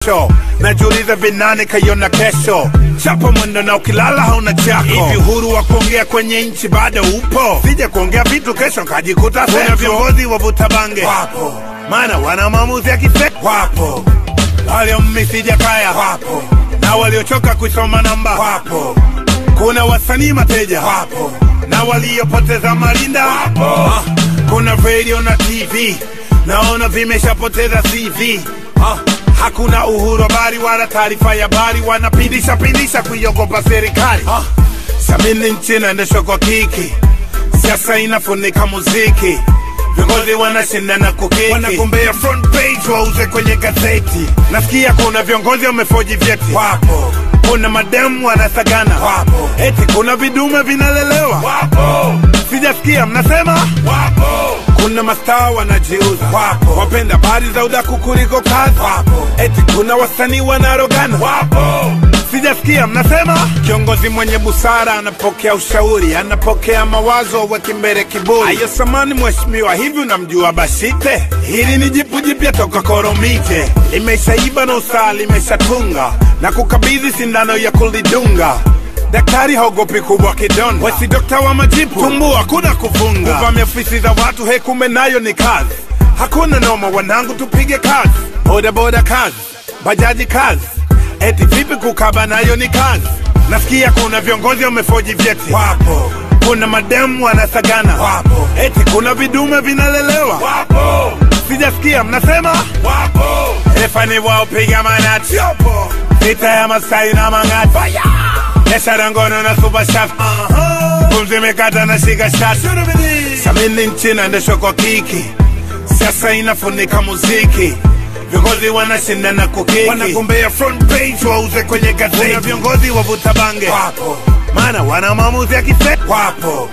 special. Najiuliza vinani kaiona kesho. Chapa mwendo na ukilala hauna chako. Hivi uhuru wa kuongea kwenye nchi bado upo? Sije kuongea vitu kesho nkajikuta sesho. Kuna viongozi wavuta bange wapo, maana wana maamuzi ya kise wapo. Waliomisi Jakaya wapo, na waliochoka kusoma namba wapo. Kuna wasanii mateja wapo, na waliopoteza marinda wapo. Kuna radio na TV, naona vimeshapoteza CV. Hakuna uhuru habari wala taarifa ya habari, wanapindisha kuiogopa serikali. Samini nchi naendeshwa kwa kiki, siasa inafunika muziki. Viongozi wanashindana kukiki, wanagombea front page wauze kwenye gazeti. Nasikia kuna viongozi wamefoji vyeti wapo. Kuna mademu wanasagana wapo, eti kuna vidume vinalelewa wapo. Sijasikia mnasema wapo. Kuna mastaa wanajiuza wapo, wapenda habari za udaku kuliko kazi wapo. Eti kuna wasanii wanarogana wapo. Sijasikia mnasema. Kiongozi mwenye busara anapokea ushauri, anapokea mawazo, weki mbele kiburi. Ayo samani mheshimiwa, hivi unamjua Bashite? Hili ni jipu jipya toka Koromije, limeshaiba na usaa limeshatunga, na kukabidhi sindano ya kulidunga. Daktari hogopi kubwa kidonda, wesi dokta wa majipu, tumbu hakuna kufunga. Kuvamia ofisi za watu hekume nayo ni kazi. Hakuna noma wanangu, tupige kazi. Boda boda kazi, bajaji kazi, eti vipi kukaba nayo ni kazi. Nasikia kuna viongozi wamefoji vyeti wapo. Kuna mademu wanasagana wapo, eti kuna vidume vinalelewa wapo. Sijasikia mnasema wapo. Efani wao piga manati yopo, vita ya Masai na Mangati, biashara ngono na super shaft. Pumzi mekata na shika shati. Samini nchi naendeshwa kwa kiki, siasa inafunika muziki. Viongozi wanashindana kukiki, wanagombea front page wauze kwenye gazeti. Kuna viongozi wavuta bange wapo, maana wana maamuzi ya kise wapo.